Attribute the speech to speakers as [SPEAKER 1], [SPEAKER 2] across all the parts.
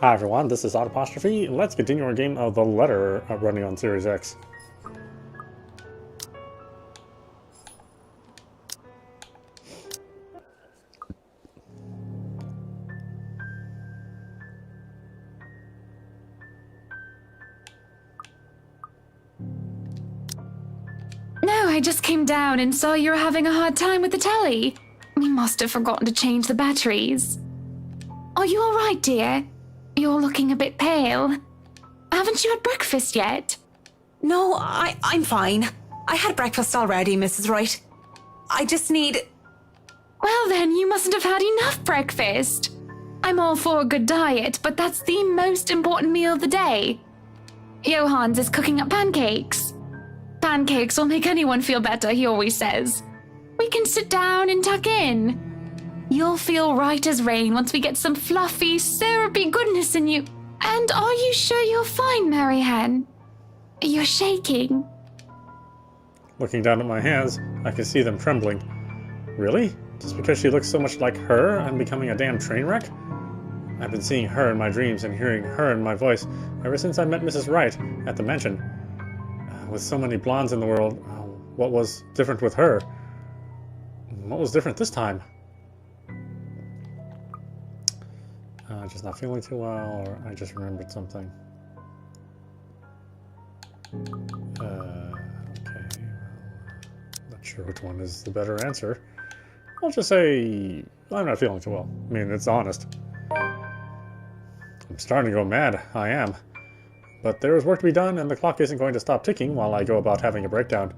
[SPEAKER 1] Hi everyone, this is audap. Let's continue our game of The Letter running on Series X.
[SPEAKER 2] No, I just came down and saw you were having a hard time with the telly. We must have forgotten to change the batteries. Are you all right, dear? You're looking a bit pale. Haven't you had breakfast yet?
[SPEAKER 3] No, I'm fine. I had breakfast already, Mrs. Wright. I just need...
[SPEAKER 2] Well then, you mustn't have had enough breakfast. I'm all for a good diet, but that's the most important meal of the day. Johans is cooking up pancakes. Pancakes will make anyone feel better, he always says. We can sit down and tuck in. You'll feel right as rain once we get some fluffy, syrupy goodness in you. And are you sure you're fine, Marianne? You're shaking.
[SPEAKER 1] Looking down at my hands, I can see them trembling. Really? Just because she looks so much like her, I'm becoming a damn train wreck? I've been seeing her in my dreams and hearing her in my voice ever since I met Mrs. Wright at the mansion. With so many blondes in the world, what was different with her? What was different this time? Just not feeling too well, or I just remembered something. Okay, not sure which one is the better answer. I'll just say I'm not feeling too well. I mean, it's honest. I'm starting to go mad, I am. But there is work to be done, and the clock isn't going to stop ticking while I go about having a breakdown.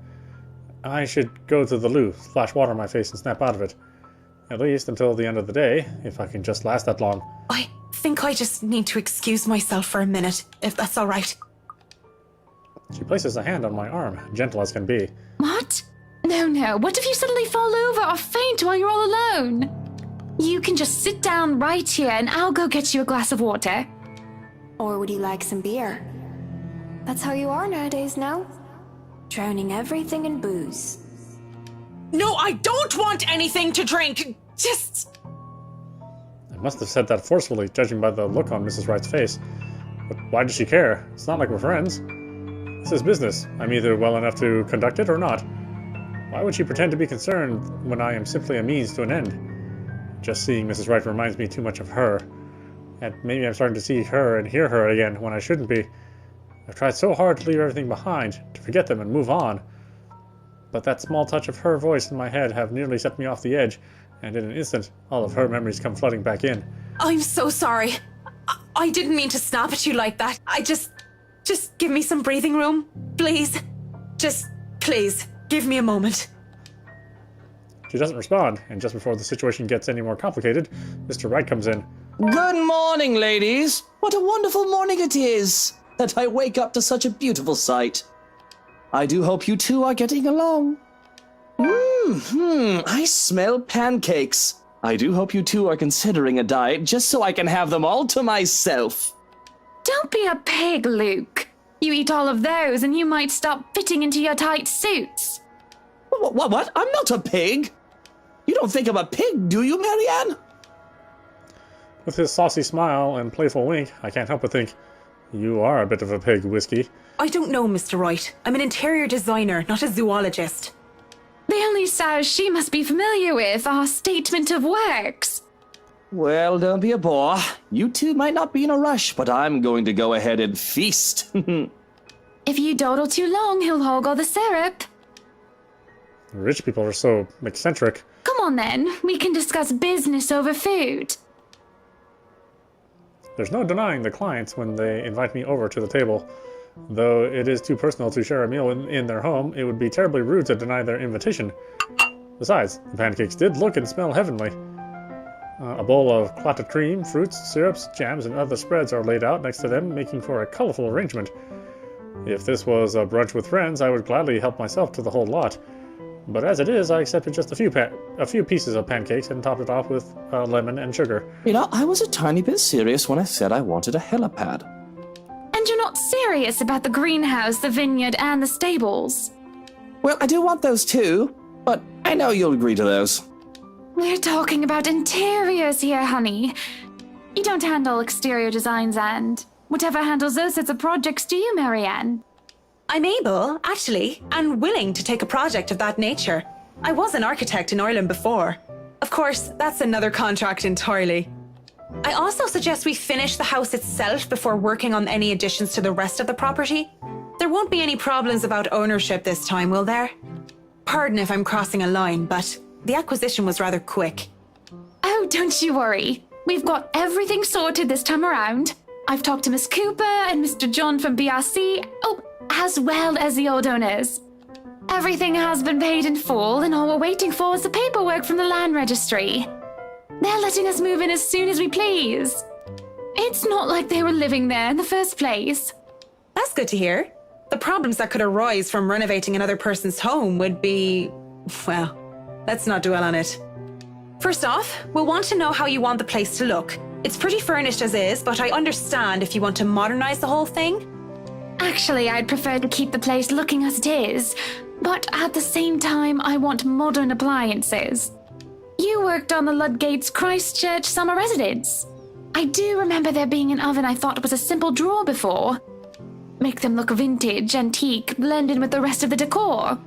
[SPEAKER 1] I should go to the loo, splash water on my face, and snap out of it. At least until the end of the day, if I can just last that long.
[SPEAKER 3] I think I just need to excuse myself for a minute, if that's all right.
[SPEAKER 1] She places a hand on my arm, gentle as can be.
[SPEAKER 2] What? No. What if you suddenly fall over or faint while you're all alone? You can just sit down right here and I'll go get you a glass of water.
[SPEAKER 4] Or would you like some beer? That's how you are nowadays now. Drowning everything in booze.
[SPEAKER 3] No, I don't want anything to drink! Just...
[SPEAKER 1] I must have said that forcefully, judging by the look on Mrs. Wright's face. But why does she care? It's not like we're friends. This is business. I'm either well enough to conduct it or not. Why would she pretend to be concerned when I am simply a means to an end? Just seeing Mrs. Wright reminds me too much of her. And maybe I'm starting to see her and hear her again when I shouldn't be. I've tried so hard to leave everything behind, to forget them and move on. But that small touch of her voice in my head have nearly set me off the edge, and in an instant, all of her memories come flooding back in.
[SPEAKER 3] I'm so sorry. I didn't mean to snap at you like that. Just give me some breathing room, please. Just, please, give me a moment.
[SPEAKER 1] She doesn't respond, and just before the situation gets any more complicated, Mr. Wright comes in.
[SPEAKER 5] Good morning, ladies. What a wonderful morning it is, that I wake up to such a beautiful sight. I do hope you two are getting along. I smell pancakes. I do hope you two are considering a diet just so I can have them all to myself.
[SPEAKER 2] Don't be a pig, Luke. You eat all of those and you might stop fitting into your tight suits.
[SPEAKER 5] What? I'm not a pig. You don't think I'm a pig, do you, Marianne?
[SPEAKER 1] With his saucy smile and playful wink, I can't help but think, you are a bit of a pig, Whiskey.
[SPEAKER 3] I don't know, Mr. Wright. I'm an interior designer, not a zoologist.
[SPEAKER 2] The only sows she must be familiar with are statement of works.
[SPEAKER 5] Well, don't be a bore. You two might not be in a rush, but I'm going to go ahead and feast.
[SPEAKER 2] If you dawdle too long, he'll hog all the syrup.
[SPEAKER 1] Rich people are so eccentric.
[SPEAKER 2] Come on then, we can discuss business over food.
[SPEAKER 1] There's no denying the clients when they invite me over to the table. Though it is too personal to share a meal in their home, it would be terribly rude to deny their invitation. Besides, the pancakes did look and smell heavenly. A bowl of clotted cream, fruits, syrups, jams, and other spreads are laid out next to them, making for a colorful arrangement. If this was a brunch with friends, I would gladly help myself to the whole lot. But as it is, I accepted just a few pieces of pancakes and topped it off with lemon and sugar.
[SPEAKER 5] You know, I was a tiny bit serious when I said I wanted a helipad.
[SPEAKER 2] And you're not serious about the greenhouse, the vineyard, and the stables?
[SPEAKER 5] Well, I do want those too, but I know you'll agree to those.
[SPEAKER 2] We're talking about interiors here, honey. You don't handle exterior designs and whatever handles those sorts of projects do you, Marianne?
[SPEAKER 3] I'm able, actually, and willing to take a project of that nature. I was an architect in Ireland before. Of course, that's another contract entirely. I also suggest we finish the house itself before working on any additions to the rest of the property. There won't be any problems about ownership this time, will there? Pardon if I'm crossing a line, but the acquisition was rather quick.
[SPEAKER 2] Oh, don't you worry. We've got everything sorted this time around. I've talked to Miss Cooper and Mr. John from BRC, as well as the old owners. Everything has been paid in full, and all we're waiting for is the paperwork from the land registry. They're letting us move in as soon as we please. It's not like they were living there in the first place.
[SPEAKER 3] That's good to hear. The problems that could arise from renovating another person's home would be... well, let's not dwell on it. First off, we'll want to know how you want the place to look. It's pretty furnished as is, but I understand if you want to modernize the whole thing.
[SPEAKER 2] Actually, I'd prefer to keep the place looking as it is, but at the same time, I want modern appliances. You worked on the Ludgate's Christchurch summer residence. I do remember there being an oven I thought was a simple drawer before. Make them look vintage, antique, blend in with the rest of the decor.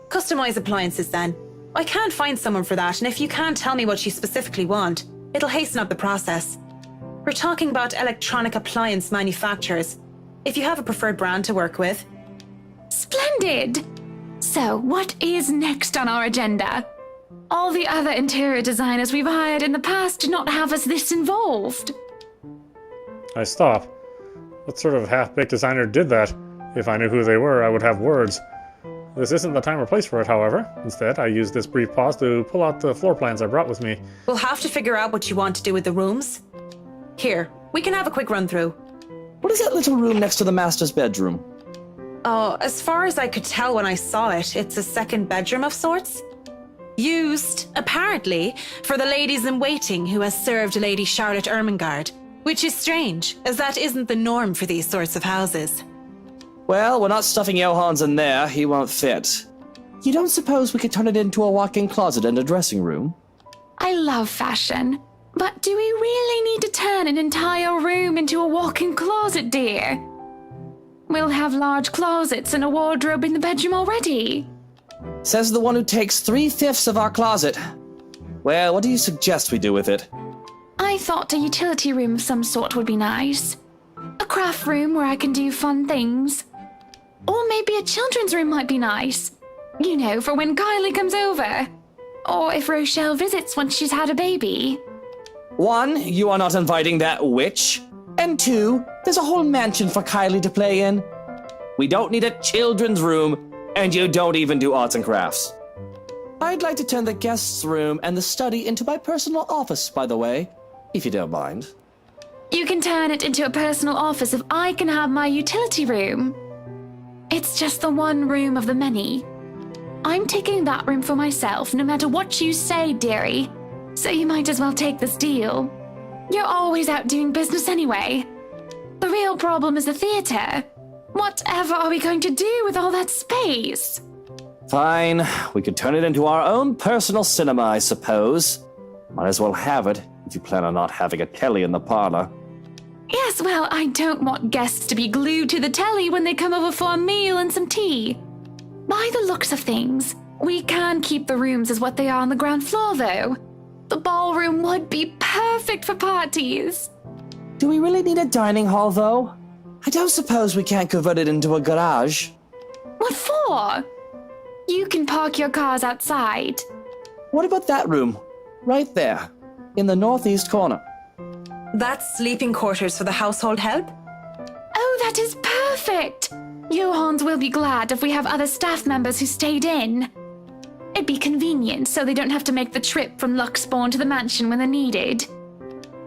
[SPEAKER 3] Customize appliances then. I can't find someone for that, and if you can't tell me what you specifically want, it'll hasten up the process. We're talking about electronic appliance manufacturers. If you have a preferred brand to work with.
[SPEAKER 2] Splendid! So, what is next on our agenda? All the other interior designers we've hired in the past did not have us this involved.
[SPEAKER 1] I stop. What sort of half-baked designer did that? If I knew who they were, I would have words. This isn't the time or place for it, however. Instead, I used this brief pause to pull out the floor plans I brought with me.
[SPEAKER 3] We'll have to figure out what you want to do with the rooms. Here, we can have a quick run through.
[SPEAKER 5] What is that little room next to the master's bedroom?
[SPEAKER 3] Oh, as far as I could tell when I saw it, it's a second bedroom of sorts. Used, apparently, for the ladies in waiting who has served Lady Charlotte Ermengarde. Which is strange, as that isn't the norm for these sorts of houses.
[SPEAKER 5] Well, we're not stuffing Johans in there. He won't fit. You don't suppose we could turn it into a walk-in closet and a dressing room?
[SPEAKER 2] I love fashion, but do we really need to turn an entire room into a walk-in closet, dear? We'll have large closets and a wardrobe in the bedroom already.
[SPEAKER 5] Says the one who takes 3/5 of our closet. Well, what do you suggest we do with it?
[SPEAKER 2] I thought a utility room of some sort would be nice. A craft room where I can do fun things. Or maybe a children's room might be nice. You know, for when Kylie comes over. Or if Rochelle visits once she's had a baby.
[SPEAKER 5] 1, you are not inviting that witch. And 2, there's a whole mansion for Kylie to play in. We don't need a children's room, and you don't even do arts and crafts. I'd like to turn the guest's room and the study into my personal office, by the way, if you don't mind.
[SPEAKER 2] You can turn it into a personal office if I can have my utility room. It's just the one room of the many. I'm taking that room for myself, no matter what you say, dearie. So you might as well take this deal. You're always out doing business anyway. The real problem is the theater. Whatever are we going to do with all that space?
[SPEAKER 5] Fine, we could turn it into our own personal cinema, I suppose. Might as well have it, if you plan on not having a telly in the parlor.
[SPEAKER 2] Yes, well, I don't want guests to be glued to the telly when they come over for a meal and some tea. By the looks of things, we can keep the rooms as what they are on the ground floor, though. The ballroom would be perfect for parties.
[SPEAKER 5] Do we really need a dining hall, though? I don't suppose we can't convert it into a garage.
[SPEAKER 2] What for? You can park your cars outside.
[SPEAKER 5] What about that room? Right there, in the northeast corner.
[SPEAKER 3] That's sleeping quarters for the household help?
[SPEAKER 2] Oh, that is perfect! Johans will be glad if we have other staff members who stayed in. It'd be convenient so they don't have to make the trip from Luxbourne to the mansion when they're needed.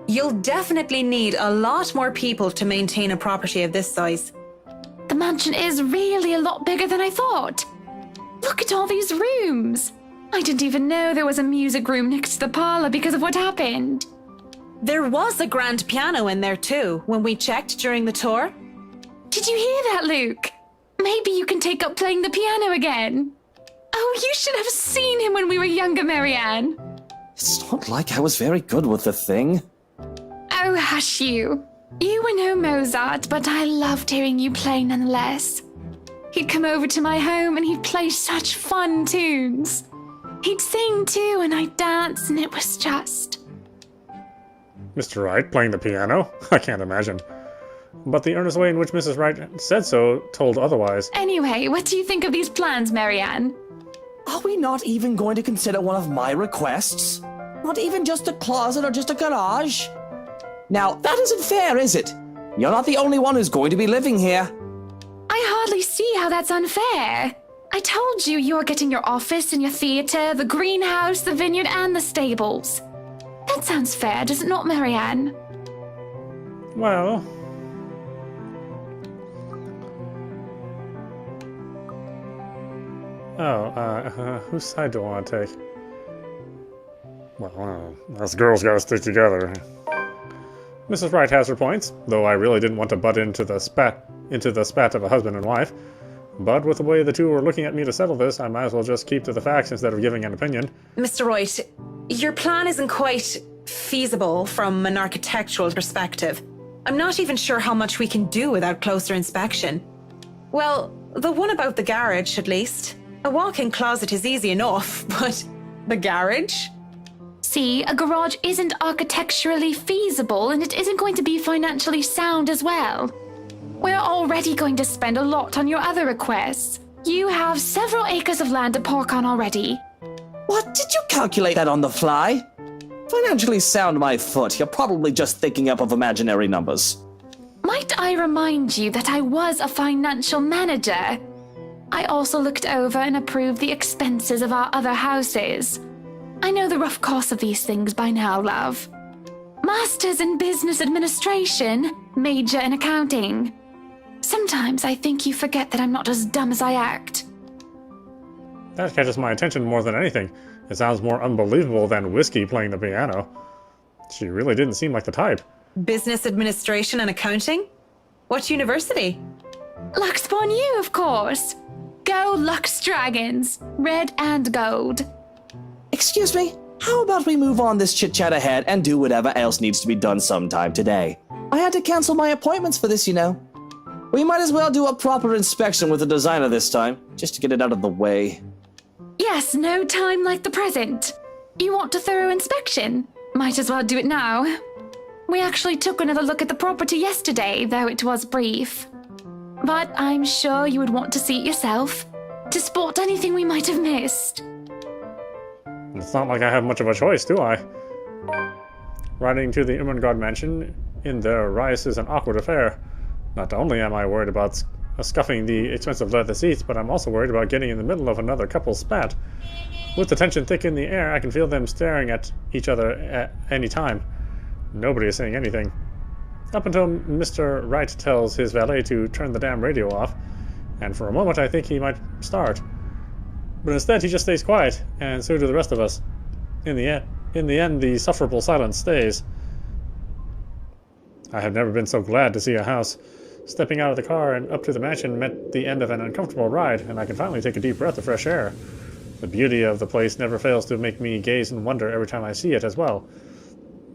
[SPEAKER 3] You'll definitely need a lot more people to maintain a property of this size.
[SPEAKER 2] The mansion is really a lot bigger than I thought. Look at all these rooms. I didn't even know there was a music room next to the parlor because of what happened.
[SPEAKER 3] There was a grand piano in there too, when we checked during the tour.
[SPEAKER 2] Did you hear that, Luke? Maybe you can take up playing the piano again. Oh, you should have seen him when we were younger, Marianne.
[SPEAKER 5] It's not like I was very good with the thing.
[SPEAKER 2] Oh, hush you. You were no Mozart, but I loved hearing you play nonetheless. He'd come over to my home and he'd play such fun tunes. He'd sing too, and I'd dance, and it was just...
[SPEAKER 1] Mr. Wright playing the piano? I can't imagine. But the earnest way in which Mrs. Wright said so told otherwise.
[SPEAKER 2] Anyway, what do you think of these plans, Marianne?
[SPEAKER 5] Are we not even going to consider one of my requests? Not even just a closet or just a garage? Now, that isn't fair, is it? You're not the only one who's going to be living here.
[SPEAKER 2] I hardly see how that's unfair. I told you you're getting your office and your theater, the greenhouse, the vineyard, and the stables. That sounds fair, does it not, Marianne?
[SPEAKER 1] Well... whose side do I want to take? Well, us girls gotta stick together. Mrs. Wright has her points, though I really didn't want to butt into the spat of a husband and wife. But with the way the two were looking at me to settle this, I might as well just keep to the facts instead of giving an opinion.
[SPEAKER 3] Mr. Wright, your plan isn't quite feasible from an architectural perspective. I'm not even sure how much we can do without closer inspection. Well, the one about the garage, at least. A walk-in closet is easy enough, but the garage?
[SPEAKER 2] See, a garage isn't architecturally feasible, and it isn't going to be financially sound as well. We're already going to spend a lot on your other requests. You have several acres of land to park on already.
[SPEAKER 5] What? Did you calculate that on the fly? Financially sound my foot. You're probably just thinking up of imaginary numbers.
[SPEAKER 2] Might I remind you that I was a financial manager? I also looked over and approved the expenses of our other houses. I know the rough cost of these things by now, love. Masters in business administration, major in accounting. Sometimes I think you forget that I'm not as dumb as I act.
[SPEAKER 1] That catches my attention more than anything. It sounds more unbelievable than Whiskey playing the piano. She really didn't seem like the type.
[SPEAKER 3] Business administration and accounting? What university?
[SPEAKER 2] Luxborn U, of course. Go Lux Dragons, red and gold.
[SPEAKER 5] Excuse me, how about we move on this chit-chat ahead and do whatever else needs to be done sometime today? I had to cancel my appointments for this, you know. We might as well do a proper inspection with the designer this time, just to get it out of the way.
[SPEAKER 2] Yes, no time like the present. You want a thorough inspection? Might as well do it now. We actually took another look at the property yesterday, though it was brief. But I'm sure you would want to see it yourself, to spot anything we might have missed.
[SPEAKER 1] It's not like I have much of a choice, do I? Riding to the Ermengarde Mansion in their rice is an awkward affair. Not only am I worried about scuffing the expensive leather seats, but I'm also worried about getting in the middle of another couple's spat. With the tension thick in the air, I can feel them staring at each other at any time. Nobody is saying anything. Up until Mr. Wright tells his valet to turn the damn radio off, and for a moment I think he might start. But instead he just stays quiet, and so do the rest of us. In the end, the sufferable silence stays. I have never been so glad to see a house. Stepping out of the car and up to the mansion meant the end of an uncomfortable ride, and I can finally take a deep breath of fresh air. The beauty of the place never fails to make me gaze and wonder every time I see it as well.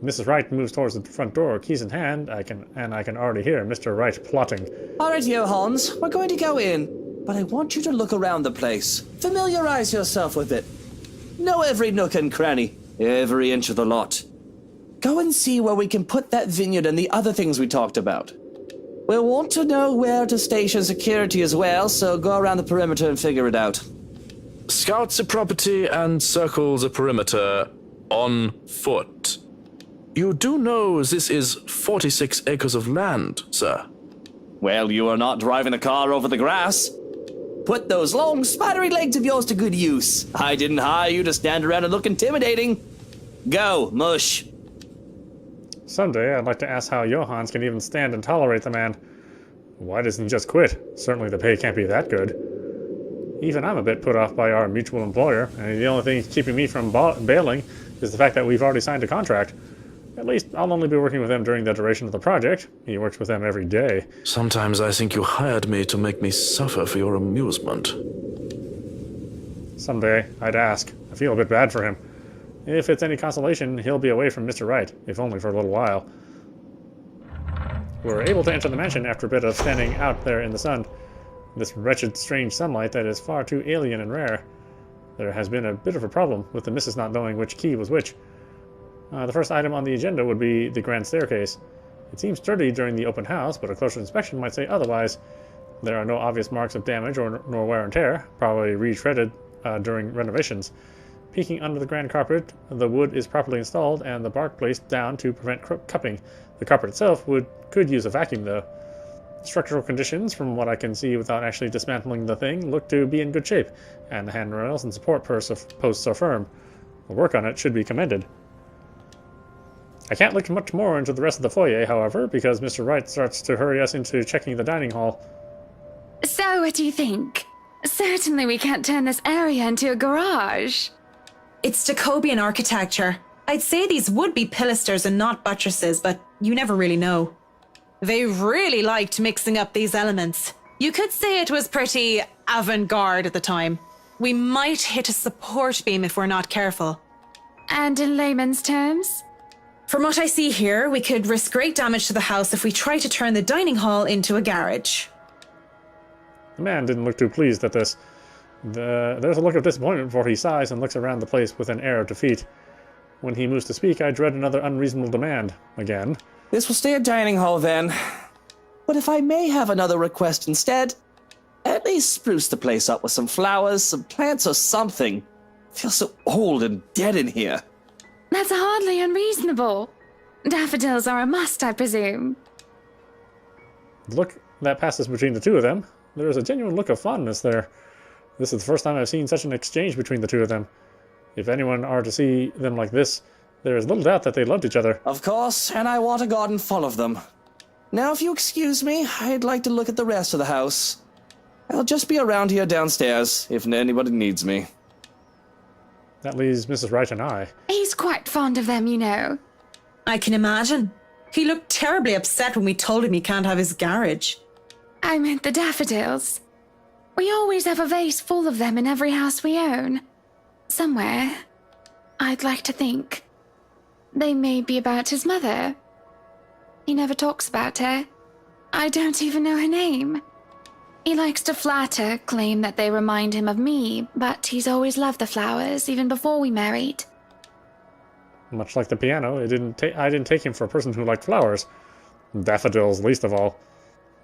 [SPEAKER 1] Mrs. Wright moves towards the front door, keys in hand, I can already hear Mr. Wright plotting.
[SPEAKER 5] All right, Johannes, we're going to go in, but I want you to look around the place. Familiarize yourself with it. Know every nook and cranny, every inch of the lot. Go and see where we can put that vineyard and the other things we talked about. We'll want to know where to station security as well, so go around the perimeter and figure it out.
[SPEAKER 6] Scout the property and circle the perimeter on foot. You do know this is 46 acres of land, sir.
[SPEAKER 5] Well, you are not driving the car over the grass. Put those long, spidery legs of yours to good use. I didn't hire you to stand around and look intimidating. Go, mush.
[SPEAKER 1] Someday I'd like to ask how Johannes can even stand and tolerate the man. Why doesn't he just quit? Certainly the pay can't be that good. Even I'm a bit put off by our mutual employer, and the only thing keeping me from bailing is the fact that we've already signed a contract. At least I'll only be working with him during the duration of the project. He works with them every day.
[SPEAKER 6] Sometimes I think you hired me to make me suffer for your amusement.
[SPEAKER 1] Someday I'd ask. I feel a bit bad for him. If it's any consolation, he'll be away from Mr. Wright, if only for a little while. were able to enter the mansion after a bit of standing out there in the sun. This wretched, strange sunlight that is far too alien and rare. There has been a bit of a problem with the missus not knowing which key was which. The first item on the agenda would be the grand staircase. It seems sturdy during the open house, but a closer inspection might say otherwise. There are no obvious marks of damage nor wear and tear, probably retreaded during renovations. Peeking under the grand carpet, the wood is properly installed and the bark placed down to prevent cupping. The carpet itself could use a vacuum, though. Structural conditions, from what I can see without actually dismantling the thing, look to be in good shape, and the handrails and support posts are firm. The work on it should be commended. I can't look much more into the rest of the foyer, however, because Mr. Wright starts to hurry us into checking the dining hall.
[SPEAKER 2] So, what do you think? Certainly we can't turn this area into a garage.
[SPEAKER 3] It's Jacobean architecture. I'd say these would be pilasters and not buttresses, but you never really know. They really liked mixing up these elements. You could say it was pretty avant-garde at the time. We might hit a support beam if we're not careful.
[SPEAKER 2] And in layman's terms?
[SPEAKER 3] From what I see here, we could risk great damage to the house if we try to turn the dining hall into a garage.
[SPEAKER 1] The man didn't look too pleased at this. There's a look of disappointment before he sighs and looks around the place with an air of defeat. When he moves to speak, I dread another unreasonable demand. Again.
[SPEAKER 5] This will stay a dining hall then. But if I may have another request instead, at least spruce the place up with some flowers, some plants or something. It feels so old and dead in here.
[SPEAKER 2] That's hardly unreasonable. Daffodils are a must, I presume.
[SPEAKER 1] The look that passes between the two of them, there is a genuine look of fondness there. This is the first time I've seen such an exchange between the two of them. If anyone are to see them like this, there is little doubt that they loved each other.
[SPEAKER 5] Of course, and I want a garden full of them. Now, if you excuse me, I'd like to look at the rest of the house. I'll just be around here downstairs, if anybody needs me.
[SPEAKER 1] That leaves Mrs. Wright and I.
[SPEAKER 2] He's quite fond of them, you know.
[SPEAKER 3] I can imagine. He looked terribly upset when we told him he can't have his garage.
[SPEAKER 2] I meant the daffodils. We always have a vase full of them in every house we own. Somewhere, I'd like to think. They may be about his mother. He never talks about her. I don't even know her name. He likes to flatter, claim that they remind him of me, but he's always loved the flowers, even before we married.
[SPEAKER 1] Much like the piano, I didn't take him for a person who liked flowers. Daffodils, least of all.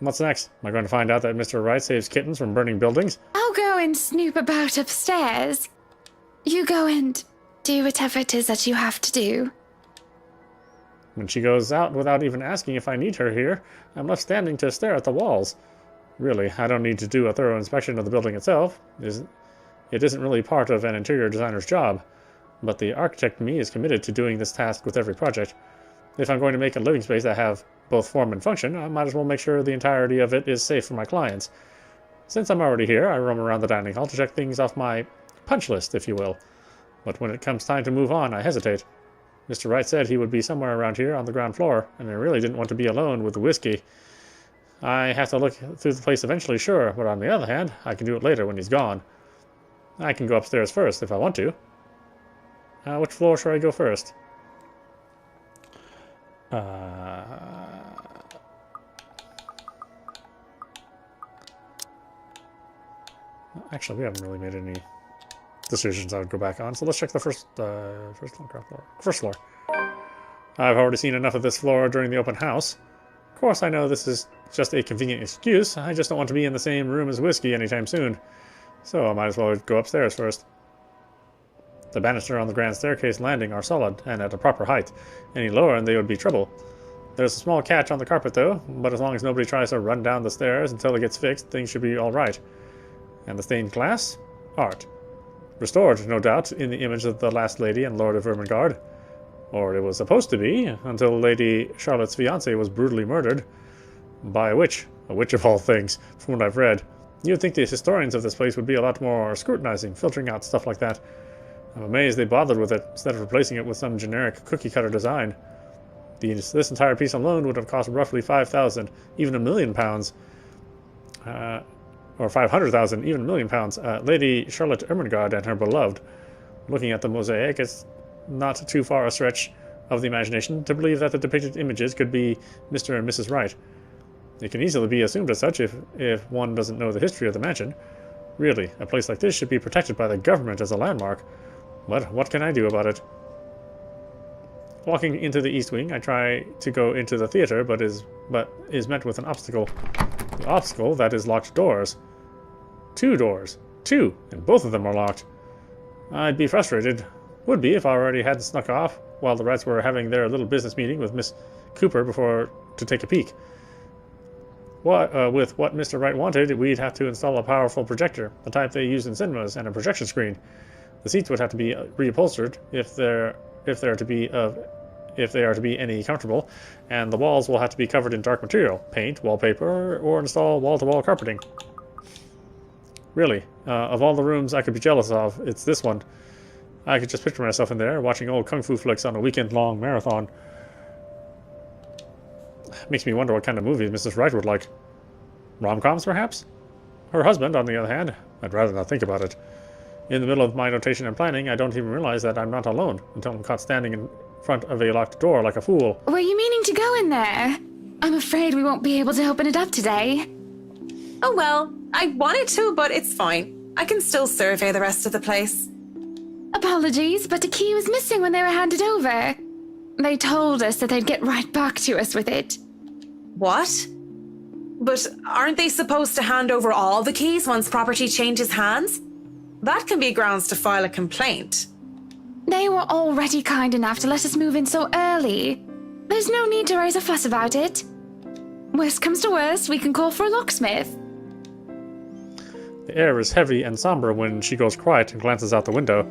[SPEAKER 1] What's next? Am I going to find out that Mr. Wright saves kittens from burning buildings?
[SPEAKER 2] I'll go and snoop about upstairs. You go and do whatever it is that you have to do.
[SPEAKER 1] When she goes out without even asking if I need her here, I'm left standing to stare at the walls. Really, I don't need to do a thorough inspection of the building itself. It isn't really part of an interior designer's job. But the architect in me is committed to doing this task with every project. If I'm going to make a living space that have both form and function, I might as well make sure the entirety of it is safe for my clients. Since I'm already here, I roam around the dining hall to check things off my punch list, if you will. But when it comes time to move on, I hesitate. Mr. Wright said he would be somewhere around here on the ground floor, and I really didn't want to be alone with the whiskey. I have to look through the place eventually, sure, but on the other hand, I can do it later when he's gone. I can go upstairs first if I want to. Which floor should I go first? Actually, we haven't really made any decisions I would go back on, so let's check the first floor. I've already seen enough of this floor during the open house. Of course, I know this is just a convenient excuse. I just don't want to be in the same room as whiskey anytime soon. So I might as well go upstairs first. The banister on the grand staircase landing are solid and at a proper height. Any lower and they would be trouble. There's a small catch on the carpet though, but as long as nobody tries to run down the stairs until it gets fixed, things should be alright. And the stained glass? Art. Restored, no doubt, in the image of the last lady and Lord of Ermengarde. Or it was supposed to be, until Lady Charlotte's fiancé was brutally murdered. By a witch of all things, from what I've read. You'd think the historians of this place would be a lot more scrutinizing, filtering out stuff like that. I'm amazed they bothered with it, instead of replacing it with some generic cookie-cutter design. This entire piece alone would have cost roughly 5,000, even £1 million. Or 500,000, even £1 million. Lady Charlotte Ermengarde and her beloved. Looking at the mosaic, it's not too far a stretch of the imagination to believe that the depicted images could be Mr. and Mrs. Wright. It can easily be assumed as such if one doesn't know the history of the mansion. Really, a place like this should be protected by the government as a landmark. But what can I do about it? Walking into the East Wing, I try to go into the theater, but is met with an obstacle. The obstacle that is locked doors. 2 doors. 2, and both of them are locked. I'd be frustrated. Would be if I already hadn't snuck off while the Wrights were having their little business meeting with Miss Cooper before to take a peek. With what Mr. Wright wanted, we'd have to install a powerful projector, the type they use in cinemas, and a projection screen. The seats would have to be reupholstered if they are to be any comfortable, and the walls will have to be covered in dark material, paint, wallpaper, or install wall-to-wall carpeting. Really, of all the rooms I could be jealous of, it's this one. I could just picture myself in there, watching old kung fu flicks on a weekend-long marathon. Makes me wonder what kind of movies Mrs. Wright would like. Rom-coms, perhaps? Her husband, on the other hand, I'd rather not think about it. In the middle of my notation and planning, I don't even realize that I'm not alone until I'm caught standing in front of a locked door like a fool.
[SPEAKER 2] Were you meaning to go in there? I'm afraid we won't be able to open it up today.
[SPEAKER 3] Oh well, I wanted to, but it's fine. I can still survey the rest of the place.
[SPEAKER 2] Apologies, but a key was missing when they were handed over. They told us that they'd get right back to us with it.
[SPEAKER 3] What? But aren't they supposed to hand over all the keys once property changes hands? That can be grounds to file a complaint.
[SPEAKER 2] They were already kind enough to let us move in so early. There's no need to raise a fuss about it. Worst comes to worst, we can call for a locksmith.
[SPEAKER 1] The air is heavy and somber when she goes quiet and glances out the window,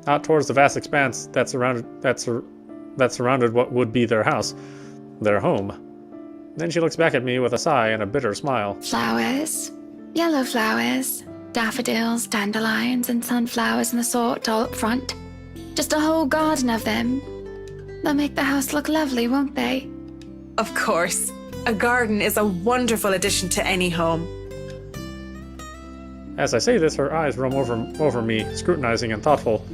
[SPEAKER 1] out towards the vast expanse that surrounded what would be their house, their home. Then she looks back at me with a sigh and a bitter smile.
[SPEAKER 2] Flowers. Yellow flowers. Daffodils, dandelions, and sunflowers and the sort all up front. Just a whole garden of them. They'll make the house look lovely, won't they?
[SPEAKER 3] Of course. A garden is a wonderful addition to any home.
[SPEAKER 1] As I say this, her eyes roam over me, scrutinizing and thoughtful.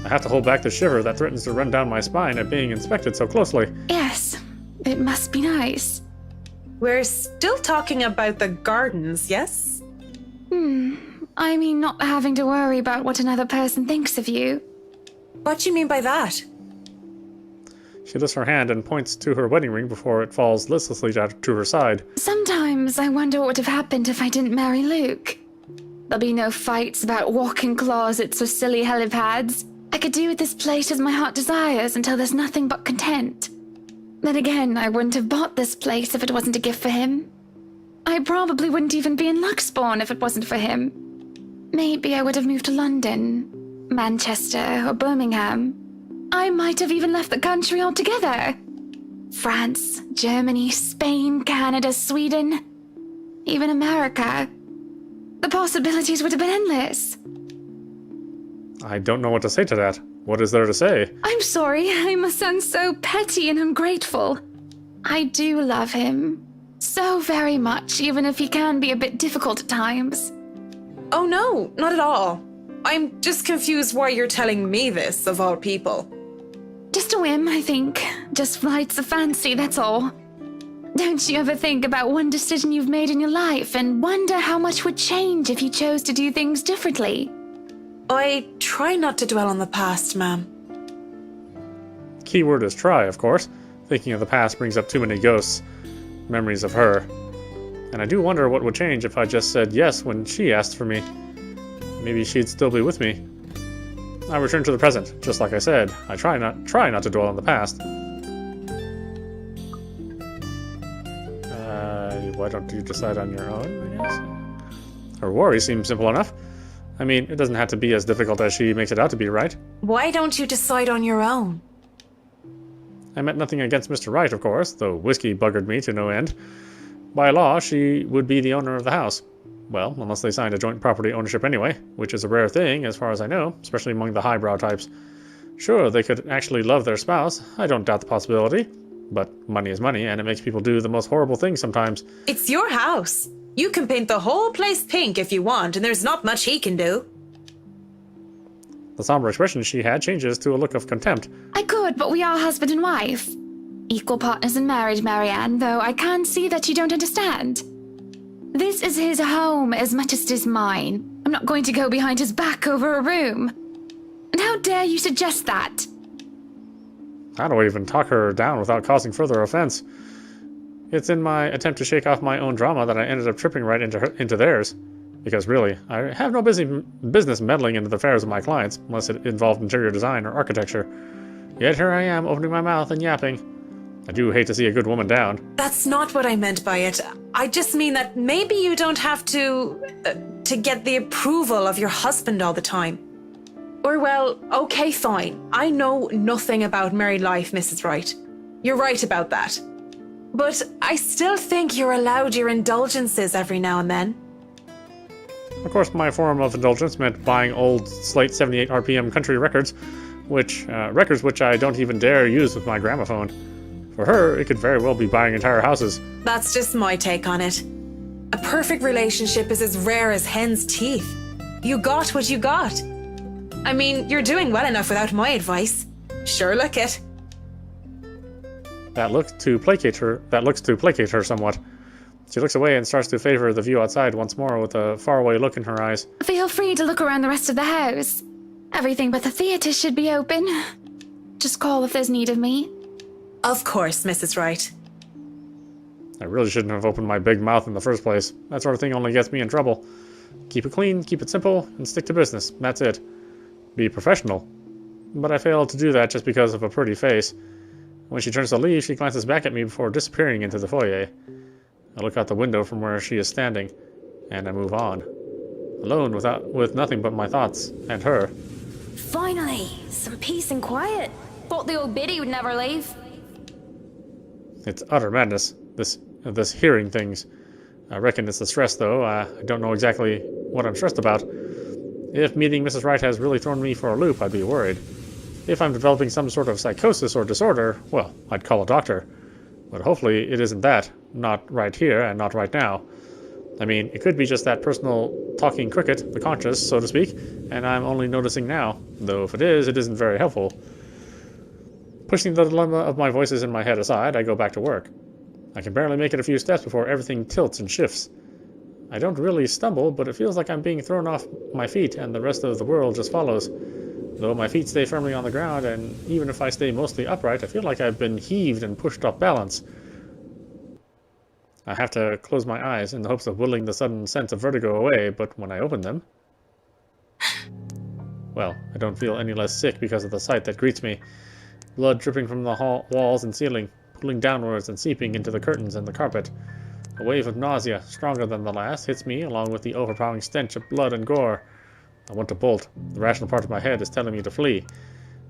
[SPEAKER 1] I have to hold back the shiver that threatens to run down my spine at being inspected so closely.
[SPEAKER 2] Yes, it must be nice.
[SPEAKER 3] We're still talking about the gardens, yes?
[SPEAKER 2] I mean not having to worry about what another person thinks of you.
[SPEAKER 3] What do you mean by that?
[SPEAKER 1] She lifts her hand and points to her wedding ring before it falls listlessly to her side.
[SPEAKER 2] Sometimes I wonder what would have happened if I didn't marry Luke. There'll be no fights about walk-in closets or silly helipads. I could do with this place as my heart desires until there's nothing but content. Then again, I wouldn't have bought this place if it wasn't a gift for him. I probably wouldn't even be in Luxbourne if it wasn't for him. Maybe I would have moved to London, Manchester, or Birmingham. I might have even left the country altogether. France, Germany, Spain, Canada, Sweden, even America. The possibilities would have been endless.
[SPEAKER 1] I don't know what to say to that. What is there to say?
[SPEAKER 2] I'm sorry, I must sound so petty and ungrateful. I do love him. So very much, even if he can be a bit difficult at times.
[SPEAKER 3] Oh no, not at all. I'm just confused why you're telling me this, of all people.
[SPEAKER 2] Just a whim, I think. Just flights of fancy, that's all. Don't you ever think about one decision you've made in your life and wonder how much would change if you chose to do things differently?
[SPEAKER 3] I try not to dwell on the past, ma'am.
[SPEAKER 1] Key word is try, of course. Thinking of the past brings up too many ghosts, memories of her. And I do wonder what would change if I just said yes when she asked for me. Maybe she'd still be with me. I return to the present, just like I said. I try not to dwell on the past. Why don't you decide on your own, I guess? Her worry seems simple enough. I mean, it doesn't have to be as difficult as she makes it out to be, right?
[SPEAKER 3] Why don't you decide on your own?
[SPEAKER 1] I meant nothing against Mr. Wright, of course, though whiskey buggered me to no end. By law, she would be the owner of the house. Well, unless they signed a joint property ownership anyway, which is a rare thing, as far as I know, especially among the highbrow types. Sure, they could actually love their spouse. I don't doubt the possibility. But money is money, and it makes people do the most horrible things sometimes.
[SPEAKER 3] It's your house. You can paint the whole place pink if you want, and there's not much he can do.
[SPEAKER 1] The somber expression she had changes to a look of contempt.
[SPEAKER 2] I could, but we are husband and wife. Equal partners in marriage, Marianne, though I can see that you don't understand. This is his home as much as it is mine. I'm not going to go behind his back over a room. And how dare you suggest that?
[SPEAKER 1] How do I even talk her down without causing further offense? It's in my attempt to shake off my own drama that I ended up tripping right into theirs. Because really, I have no business meddling into the affairs of my clients, unless it involved interior design or architecture. Yet here I am, opening my mouth and yapping. I do hate to see a good woman down.
[SPEAKER 3] That's not what I meant by it. I just mean that maybe you don't have to get the approval of your husband all the time. Or well, okay, fine. I know nothing about married life, Mrs. Wright. You're right about that. But I still think you're allowed your indulgences every now and then.
[SPEAKER 1] Of course, my form of indulgence meant buying old Slate 78 RPM country records, which I don't even dare use with my gramophone. For her, it could very well be buying entire houses.
[SPEAKER 3] That's just my take on it. A perfect relationship is as rare as hen's teeth. You got what you got. I mean, you're doing well enough without my advice. Sure look it.
[SPEAKER 1] That looks to placate her somewhat. She looks away and starts to favor the view outside once more with a faraway look in her eyes.
[SPEAKER 2] Feel free to look around the rest of the house. Everything but the theater should be open. Just call if there's need of me.
[SPEAKER 3] Of course, Mrs. Wright.
[SPEAKER 1] I really shouldn't have opened my big mouth in the first place. That sort of thing only gets me in trouble. Keep it clean, keep it simple, and stick to business. That's it. Be professional. But I failed to do that just because of a pretty face. When she turns to leave, she glances back at me before disappearing into the foyer. I look out the window from where she is standing, and I move on. Alone with nothing but my thoughts and her.
[SPEAKER 4] Finally, some peace and quiet. Thought the old biddy would never leave.
[SPEAKER 1] It's utter madness, this hearing things. I reckon it's the stress, though. I don't know exactly what I'm stressed about. If meeting Mrs. Wright has really thrown me for a loop, I'd be worried. If I'm developing some sort of psychosis or disorder, well, I'd call a doctor. But hopefully it isn't that. Not right here and not right now. I mean, it could be just that personal talking cricket, the conscious, so to speak, and I'm only noticing now. Though if it is, it isn't very helpful. Pushing the dilemma of my voices in my head aside, I go back to work. I can barely make it a few steps before everything tilts and shifts. I don't really stumble, but it feels like I'm being thrown off my feet and the rest of the world just follows. Though my feet stay firmly on the ground, and even if I stay mostly upright, I feel like I've been heaved and pushed off balance. I have to close my eyes in the hopes of whittling the sudden sense of vertigo away, but when I open them... well, I don't feel any less sick because of the sight that greets me. Blood dripping from the walls and ceiling, pooling downwards and seeping into the curtains and the carpet. A wave of nausea, stronger than the last, hits me, along with the overpowering stench of blood and gore. I want to bolt. The rational part of my head is telling me to flee,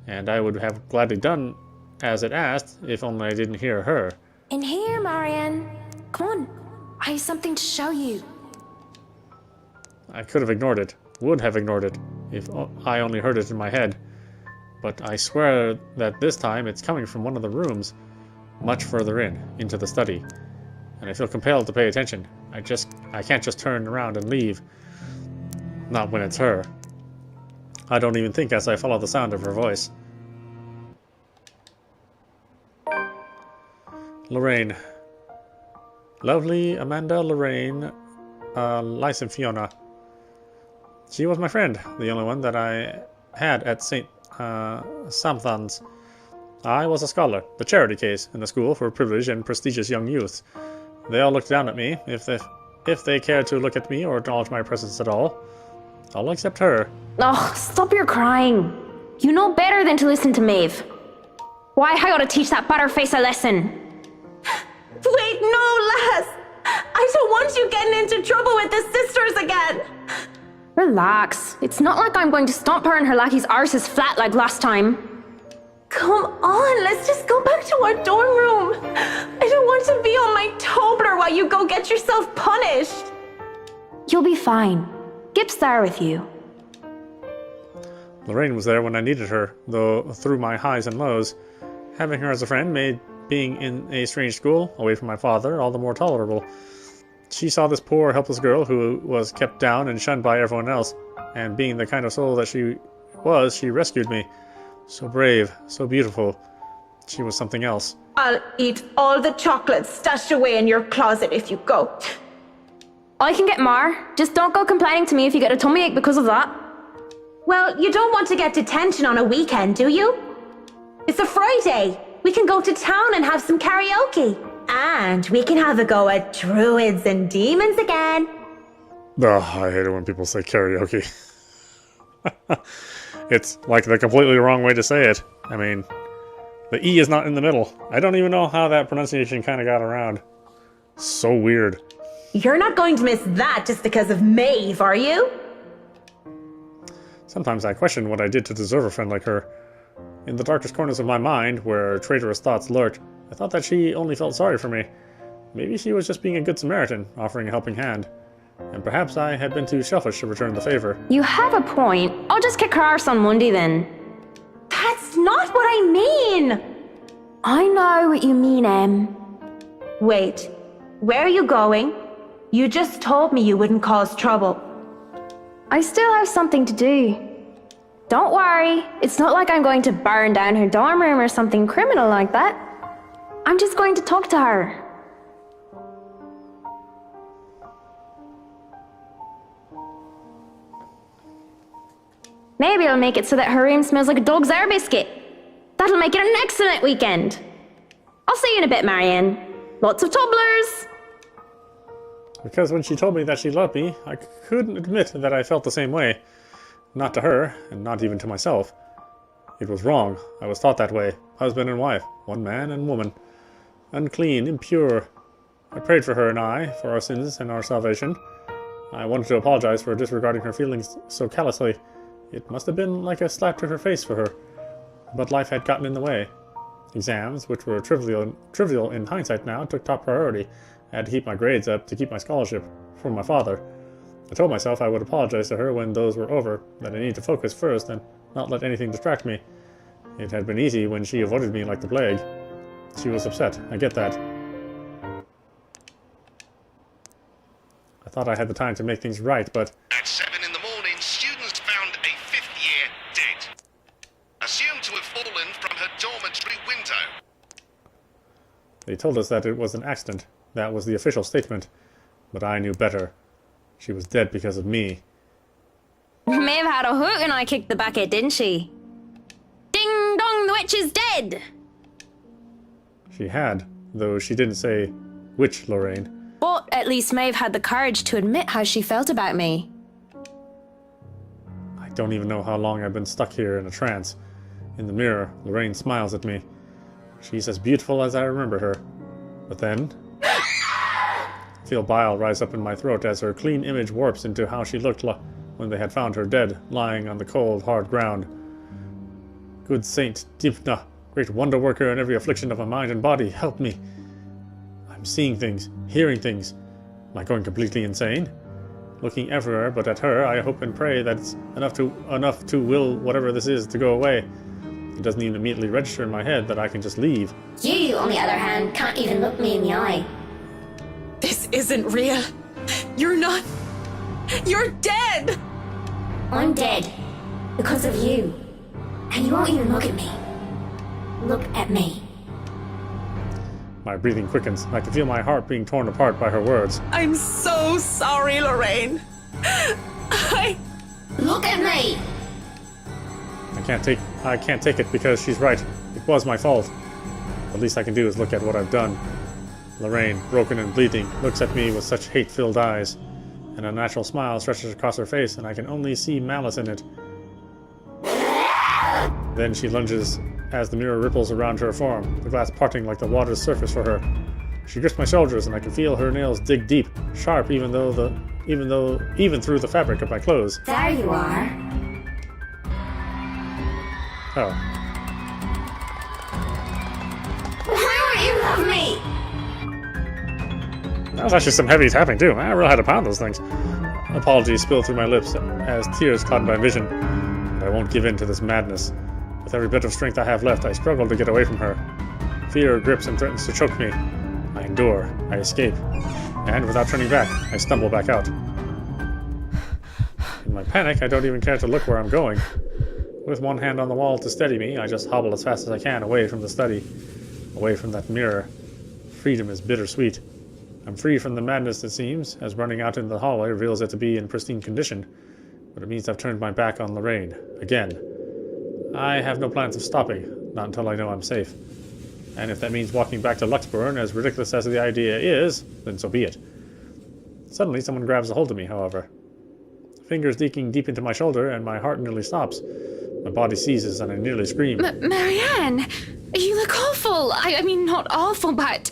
[SPEAKER 1] and I would have gladly done as it asked, if only I didn't hear her.
[SPEAKER 4] In here, Marianne. Come on, I have something to show you.
[SPEAKER 1] I could have ignored it, would have ignored it, if I only heard it in my head. But I swear that this time it's coming from one of the rooms, much further into the study. And I feel compelled to pay attention. I can't just turn around and leave. Not when it's her. I don't even think as I follow the sound of her voice. Lorraine. Lovely Amanda Lorraine Lysifiona. She was my friend, the only one that I had at St. Samthans. I was a scholar, the charity case, in the school for privileged and prestigious young youths. They all looked down at me, if they cared to look at me or acknowledge my presence at all. All except her.
[SPEAKER 7] Oh, stop your crying. You know better than to listen to Maeve. Why, I ought to teach that butterface a lesson.
[SPEAKER 8] Wait, no, lass! I don't want you getting into trouble with the sisters again!
[SPEAKER 7] Relax. It's not like I'm going to stomp her and her lackey's arses flat like last time.
[SPEAKER 8] Come on, let's just go back to our dorm room. I don't want to be on my Tobler while you go get yourself punished.
[SPEAKER 7] You'll be fine. Gip's there with you.
[SPEAKER 1] Lorraine was there when I needed her, though through my highs and lows. Having her as a friend made being in a strange school, away from my father, all the more tolerable. She saw this poor, helpless girl who was kept down and shunned by everyone else, and being the kind of soul that she was, she rescued me. So brave, so beautiful. She was something else.
[SPEAKER 8] I'll eat all the chocolates stashed away in your closet if you go.
[SPEAKER 7] I can get more. Just don't go complaining to me if you get a tummy ache because of that.
[SPEAKER 8] Well, you don't want to get detention on a weekend, do you? It's a Friday. We can go to town and have some karaoke. And we can have a go at druids and demons again.
[SPEAKER 1] Ugh, I hate it when people say karaoke. It's like the completely wrong way to say it. I mean, the E is not in the middle. I don't even know how that pronunciation kind of got around. So weird.
[SPEAKER 8] You're not going to miss that just because of Maeve, are you?
[SPEAKER 1] Sometimes I question what I did to deserve a friend like her. In the darkest corners of my mind, where traitorous thoughts lurked, I thought that she only felt sorry for me. Maybe she was just being a good Samaritan, offering a helping hand. And perhaps I had been too selfish to return the favor.
[SPEAKER 7] You have a point. I'll just kick her arse on Monday then.
[SPEAKER 8] That's not what I mean!
[SPEAKER 7] I know what you mean, Em.
[SPEAKER 8] Wait, where are you going? You just told me you wouldn't cause trouble.
[SPEAKER 7] I still have something to do. Don't worry, it's not like I'm going to burn down her dorm room or something criminal like that. I'm just going to talk to her. Maybe I'll make it so that her room smells like a dog's air biscuit. That'll make it an excellent weekend. I'll see you in a bit, Marianne. Lots of tumblers.
[SPEAKER 1] Because when she told me that she loved me, I couldn't admit that I felt the same way. Not to her, and not even to myself. It was wrong. I was taught that way. Husband and wife. One man and woman. Unclean, impure. I prayed for her and I, for our sins and our salvation. I wanted to apologize for disregarding her feelings so callously. It must have been like a slap to her face for her. But life had gotten in the way. Exams, which were trivial in hindsight now, took top priority. I had to keep my grades up to keep my scholarship from my father. I told myself I would apologize to her when those were over, that I needed to focus first and not let anything distract me. It had been easy when she avoided me like the plague. She was upset, I get that. I thought I had the time to make things right, but...
[SPEAKER 9] At 7 in the morning, students found a 5th year dead. Assumed to have fallen from her dormitory window.
[SPEAKER 1] They told us that it was an accident. That was the official statement. But I knew better. She was dead because of me.
[SPEAKER 7] Maeve had a hook and I kicked the bucket, didn't she? Ding dong, the witch is dead!
[SPEAKER 1] She had, though she didn't say which Lorraine.
[SPEAKER 7] But at least Maeve had the courage to admit how she felt about me.
[SPEAKER 1] I don't even know how long I've been stuck here in a trance. In the mirror, Lorraine smiles at me. She's as beautiful as I remember her. But then... I feel bile rise up in my throat as her clean image warps into how she looked when they had found her dead, lying on the cold, hard ground. Good Saint Dibna, great wonder worker in every affliction of my mind and body, help me. I'm seeing things, hearing things. Am I going completely insane? Looking everywhere but at her, I hope and pray that it's enough to will whatever this is to go away. It doesn't even immediately register in my head that I can just leave.
[SPEAKER 10] You, on the other hand, can't even look me in the eye.
[SPEAKER 3] This isn't real. You're not... You're dead!
[SPEAKER 10] I'm dead. Because of you. And you won't even look at me. Look at me.
[SPEAKER 1] My breathing quickens. I can feel my heart being torn apart by her words.
[SPEAKER 3] I'm so sorry, Lorraine.
[SPEAKER 10] Look at me!
[SPEAKER 1] I can't take it because she's right. It was my fault. The least I can do is look at what I've done. Lorraine, broken and bleeding, looks at me with such hate-filled eyes, and a natural smile stretches across her face, and I can only see malice in it. Then she lunges as the mirror ripples around her form, the glass parting like the water's surface for her. She grips my shoulders, and I can feel her nails dig deep, sharp even through the fabric of my clothes.
[SPEAKER 10] There you are.
[SPEAKER 1] Oh.
[SPEAKER 10] Why won't you love me?
[SPEAKER 1] That was actually some heavy tapping too. I really had to pound those things. Apologies spill through my lips as tears cloud my vision. But I won't give in to this madness. With every bit of strength I have left, I struggle to get away from her. Fear grips and threatens to choke me. I endure. I escape. And without turning back, I stumble back out. In my panic, I don't even care to look where I'm going. With one hand on the wall to steady me, I just hobble as fast as I can away from the study, away from that mirror. Freedom is bittersweet. I'm free from the madness, it seems, as running out into the hallway reveals it to be in pristine condition. But it means I've turned my back on Lorraine. Again. I have no plans of stopping, not until I know I'm safe. And if that means walking back to Luxburn, as ridiculous as the idea is, then so be it. Suddenly, someone grabs a hold of me, however. Fingers digging deep into my shoulder, and my heart nearly stops. My body seizes, and I nearly scream.
[SPEAKER 2] Marianne, you look awful. I mean, not awful, but...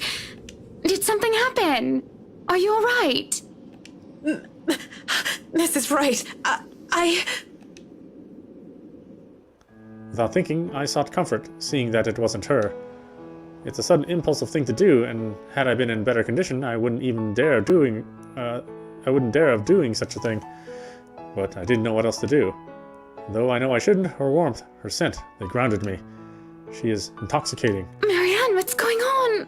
[SPEAKER 2] Did something happen? Are you all right?
[SPEAKER 3] Mrs. Wright, I...
[SPEAKER 1] Without thinking, I sought comfort, seeing that it wasn't her. It's a sudden impulsive thing to do, and had I been in better condition, I wouldn't dare of doing such a thing. But I didn't know what else to do. Though I know I shouldn't, her warmth, her scent, they grounded me. She is intoxicating.
[SPEAKER 2] Marianne, what's going on?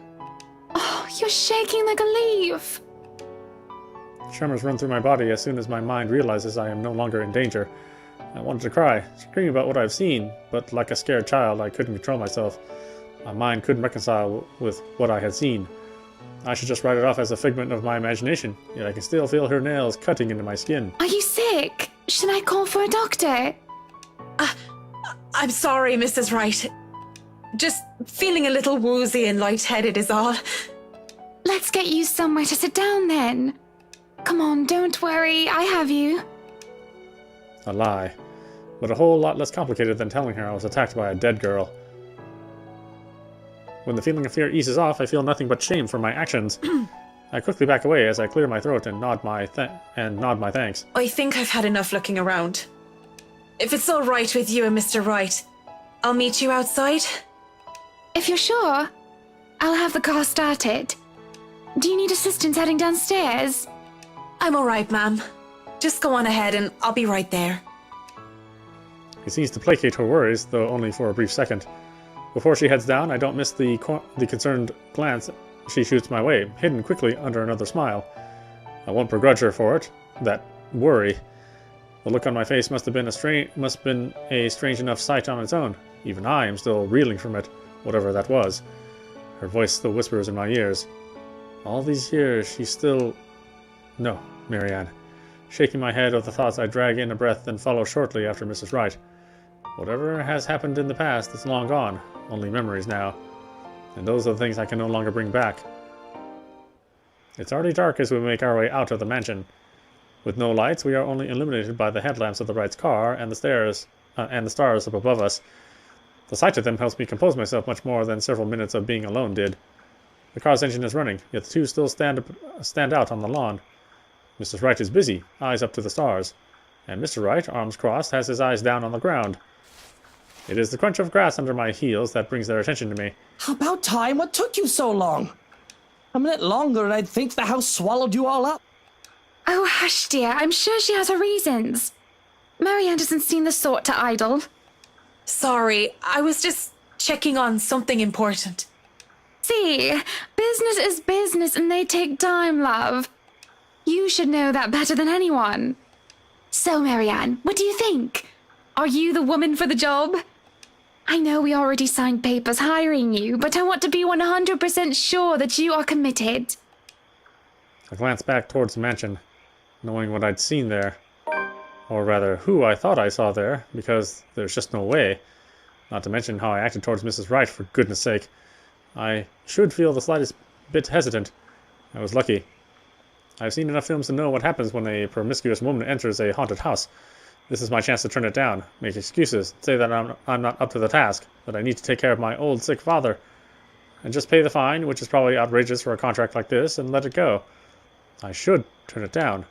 [SPEAKER 2] Oh, you're shaking like a leaf.
[SPEAKER 1] Tremors run through my body as soon as my mind realizes I am no longer in danger. I wanted to cry, scream about what I've seen, but like a scared child, I couldn't control myself. My mind couldn't reconcile with what I had seen. I should just write it off as a figment of my imagination, yet I can still feel her nails cutting into my skin.
[SPEAKER 2] Are you sick? Should I call for a doctor?
[SPEAKER 3] I'm sorry, Mrs. Wright. Just feeling a little woozy and lightheaded is all.
[SPEAKER 2] Let's get you somewhere to sit down then. Come on, don't worry, I have you.
[SPEAKER 1] A lie, but a whole lot less complicated than telling her I was attacked by a dead girl. When the feeling of fear eases off, I feel nothing but shame for my actions. I quickly back away as I clear my throat and nod my thanks.
[SPEAKER 3] I think I've had enough looking around. If it's all right with you and Mr. Wright, I'll meet you outside.
[SPEAKER 2] If you're sure, I'll have the car started. Do you need assistance heading downstairs?
[SPEAKER 3] I'm all right, ma'am. Just go on ahead and I'll be right there.
[SPEAKER 1] He seems to placate her worries, though only for a brief second. Before she heads down, I don't miss the concerned glance she shoots my way, hidden quickly under another smile. I won't begrudge her for it. That worry. The look on my face must have been a strange enough sight on its own. Even I am still reeling from it, whatever that was. Her voice still whispers in my ears. All these years, she still... No, Marianne. Shaking my head of the thoughts, I drag in a breath and follow shortly after Mrs. Wright. Whatever has happened in the past is long gone, only memories now. And those are the things I can no longer bring back. It's already dark as we make our way out of the mansion. With no lights, we are only illuminated by the headlamps of the Wright's car and the stars up above us. The sight of them helps me compose myself much more than several minutes of being alone did. The car's engine is running, yet the two still stand out on the lawn. Mrs. Wright is busy, eyes up to the stars, and Mr. Wright, arms crossed, has his eyes down on the ground. It is the crunch of grass under my heels that brings their attention to me.
[SPEAKER 5] About time. What took you so long? A minute longer and I'd think the house swallowed you all up.
[SPEAKER 2] Oh, hush, dear. I'm sure she has her reasons. Marianne doesn't seem the sort to idle.
[SPEAKER 3] Sorry, I was just checking on something important.
[SPEAKER 2] See, business is business and they take time, love. You should know that better than anyone. So, Marianne, what do you think? Are you the woman for the job? I know we already signed papers hiring you, but I want to be 100% sure that you are committed.
[SPEAKER 1] I glanced back towards the mansion, knowing what I'd seen there. Or rather, who I thought I saw there, because there's just no way. Not to mention how I acted towards Mrs. Wright, for goodness sake. I should feel the slightest bit hesitant. I was lucky. I've seen enough films to know what happens when a promiscuous woman enters a haunted house. This is my chance to turn it down, make excuses, say that I'm not up to the task, that I need to take care of my old sick father, and just pay the fine, which is probably outrageous for a contract like this, and let it go. I should turn it down,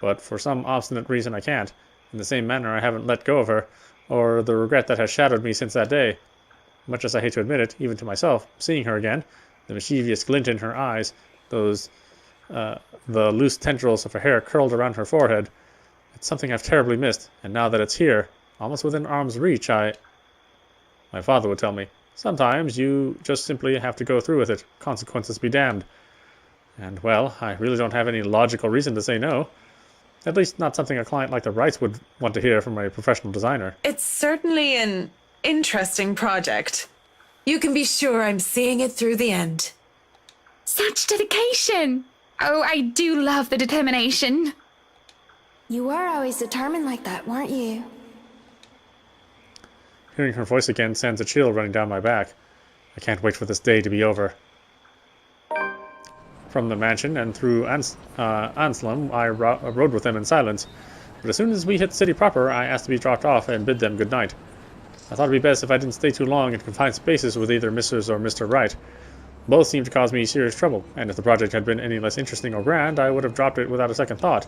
[SPEAKER 1] but for some obstinate reason I can't. In the same manner I haven't let go of her, or the regret that has shadowed me since that day. Much as I hate to admit it, even to myself, seeing her again, the mischievous glint in her eyes, the loose tendrils of her hair curled around her forehead, it's something I've terribly missed, and now that it's here, almost within arm's reach, my father would tell me, sometimes you just simply have to go through with it, consequences be damned. And, well, I really don't have any logical reason to say no. At least not something a client like the Wrights would want to hear from a professional designer.
[SPEAKER 3] It's certainly an interesting project. You can be sure I'm seeing it through the end.
[SPEAKER 2] Such dedication! Oh, I do love the determination.
[SPEAKER 4] You were always determined like that, weren't you?
[SPEAKER 1] Hearing her voice again sends a chill running down my back. I can't wait for this day to be over. From the mansion and through Anselm, I rode with them in silence. But as soon as we hit the city proper, I asked to be dropped off and bid them good night. I thought it'd be best if I didn't stay too long in confined spaces with either Mrs. or Mr. Wright. Both seemed to cause me serious trouble, and if the project had been any less interesting or grand, I would have dropped it without a second thought.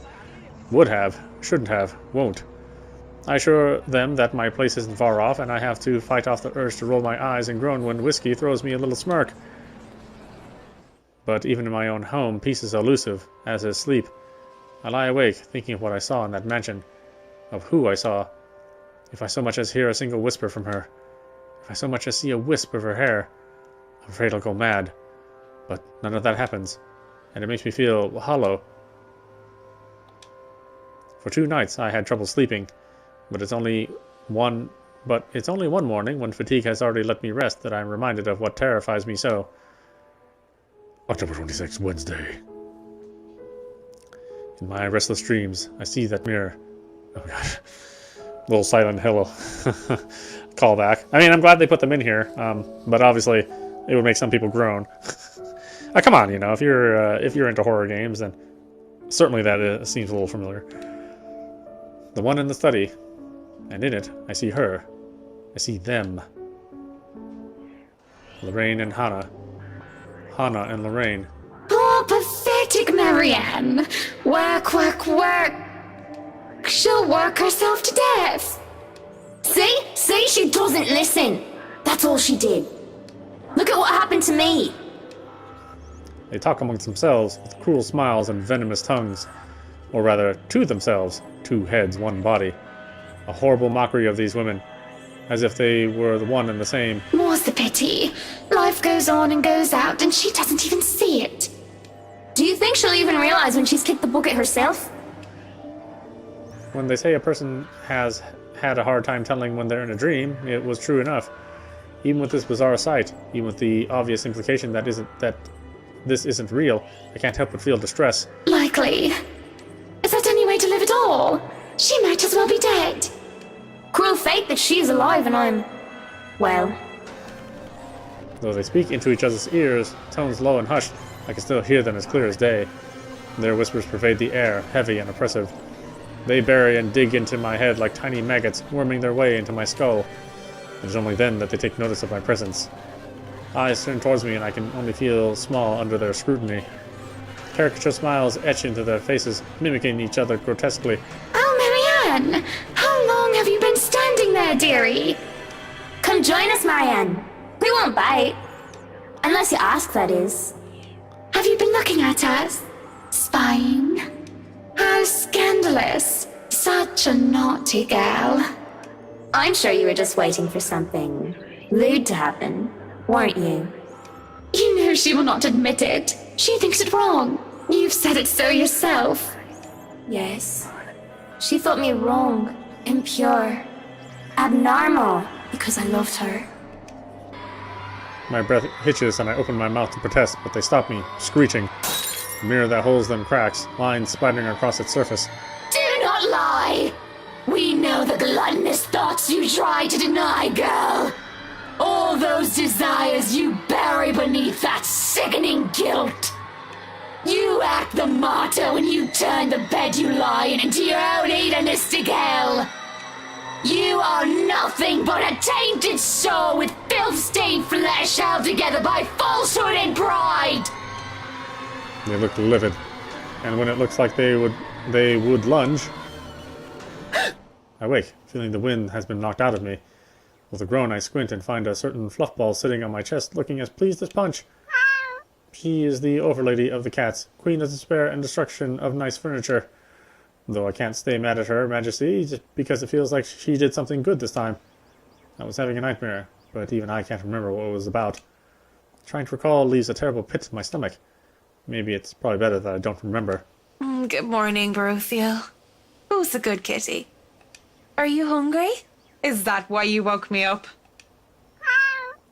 [SPEAKER 1] Would have, shouldn't have, won't. I assure them that my place isn't far off, and I have to fight off the urge to roll my eyes and groan when whiskey throws me a little smirk. But even in my own home, peace is elusive, as is sleep. I lie awake, thinking of what I saw in that mansion, of who I saw. If I so much as hear a single whisper from her, if I so much as see a wisp of her hair, I'm afraid I'll go mad. But none of that happens, and it makes me feel hollow. For 2 nights I had trouble sleeping, but it's only one morning, when fatigue has already let me rest, that I am reminded of what terrifies me so. October 26th, Wednesday. In my restless dreams, I see that mirror. Oh my god. Little Silent Hill callback. I mean, I'm glad they put them in here, but obviously it would make some people groan. Come on, you know, if you're into horror games, then certainly that seems a little familiar. The one in the study, and in it, I see her. I see them. Lorraine and Hannah. Hannah and Lorraine.
[SPEAKER 2] Poor pathetic Marianne. Work, work, work. She'll work herself to death.
[SPEAKER 10] See, she doesn't listen. That's all she did. Look at what happened to me.
[SPEAKER 1] They talk amongst themselves with cruel smiles and venomous tongues. Or rather, to themselves, 2 heads, 1 body. A horrible mockery of these women, as if they were the one and the same.
[SPEAKER 2] More's the pity. Life goes on and goes out, and she doesn't even see it.
[SPEAKER 10] Do you think she'll even realize when she's kicked the bucket herself?
[SPEAKER 1] When they say a person has had a hard time telling when they're in a dream, it was true enough. Even with this bizarre sight, even with the obvious implication that this isn't real, I can't help but feel distress.
[SPEAKER 2] Likely. Is that any way to live at all? She might as well be dead.
[SPEAKER 10] Cruel fate that she's alive and I'm... well...
[SPEAKER 1] Though they speak into each other's ears, tones low and hushed, I can still hear them as clear as day. Their whispers pervade the air, heavy and oppressive. They bury and dig into my head like tiny maggots, worming their way into my skull. It is only then that they take notice of my presence. Eyes turn towards me and I can only feel small under their scrutiny. Caricature smiles etch into their faces, mimicking each other grotesquely.
[SPEAKER 2] Oh, Marianne! How long have you been standing there, dearie?
[SPEAKER 10] Come join us, Marianne. We won't bite. Unless you ask, that is.
[SPEAKER 2] Have you been looking at us? Spying? How scandalous. Such a naughty girl.
[SPEAKER 10] I'm sure you were just waiting for something lewd to happen, weren't you?
[SPEAKER 2] You know she will not admit it. She thinks it wrong. You've said it so yourself.
[SPEAKER 10] Yes. She thought me wrong, impure, abnormal, because I loved her.
[SPEAKER 1] My breath hitches and I open my mouth to protest, but they stop me, screeching. The mirror that holds them cracks, lines splattering across its surface.
[SPEAKER 2] Do not lie! We know the gluttonous thoughts you try to deny, girl. All those desires you bury beneath that sickening guilt. You act the martyr when you turn the bed you lie in into your own hedonistic hell. You are nothing but a tainted soul with filth-stained flesh held together by falsehood and pride.
[SPEAKER 1] They look livid, and when it looks like they would lunge, I wake, feeling the wind has been knocked out of me. With a groan, I squint and find a certain fluffball sitting on my chest, looking as pleased as Punch. She is the overlady of the cats, queen of despair and destruction of nice furniture. Though I can't stay mad at her majesty, just because it feels like she did something good this time. I was having a nightmare, but even I can't remember what it was about. Trying to recall leaves a terrible pit in my stomach. Maybe it's probably better that I don't remember.
[SPEAKER 3] Good morning, Baruthiel. Who's a good kitty? Are you hungry? Is that why you woke me up?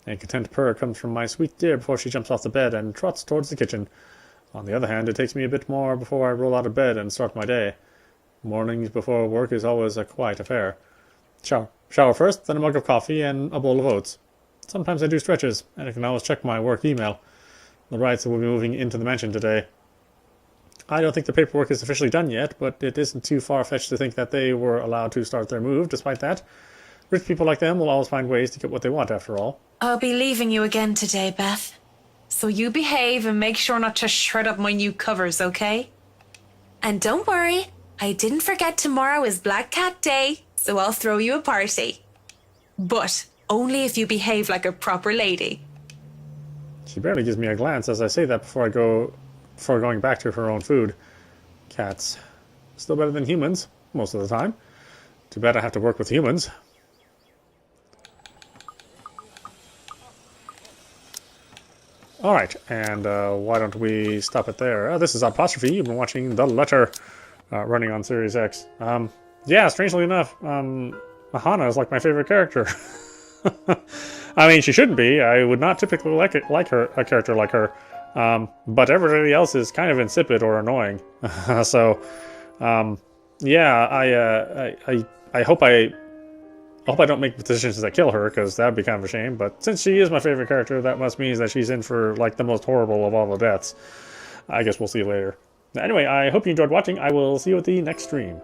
[SPEAKER 1] A content purr comes from my sweet dear before she jumps off the bed and trots towards the kitchen. On the other hand, it takes me a bit more before I roll out of bed and start my day. Mornings before work is always a quiet affair. Shower first, then a mug of coffee and a bowl of oats. Sometimes I do stretches, and I can always check my work email. The Wrights will be moving into the mansion today. I don't think the paperwork is officially done yet, but it isn't too far-fetched to think that they were allowed to start their move despite that. Rich people like them will always find ways to get what they want, after all.
[SPEAKER 3] I'll be leaving you again today, Beth. So you behave and make sure not to shred up my new covers, okay? And don't worry, I didn't forget tomorrow is Black Cat Day, so I'll throw you a party. But only if you behave like a proper lady.
[SPEAKER 1] She barely gives me a glance as I say that before going back to her own food. Cats. Still better than humans, most of the time. Too bad I have to work with humans. Alright, and why don't we stop it there? This is Apostrophe. You've been watching The Letter, running on Series X. Yeah, strangely enough, Ahana is like my favorite character. I mean, she shouldn't be. I would not typically like a character like her. But everybody else is kind of insipid or annoying. So, yeah, I hope I don't make decisions that kill her, because that would be kind of a shame. But since she is my favorite character, that must mean that she's in for like the most horrible of all the deaths. I guess we'll see later. Anyway, I hope you enjoyed watching. I will see you at the next stream.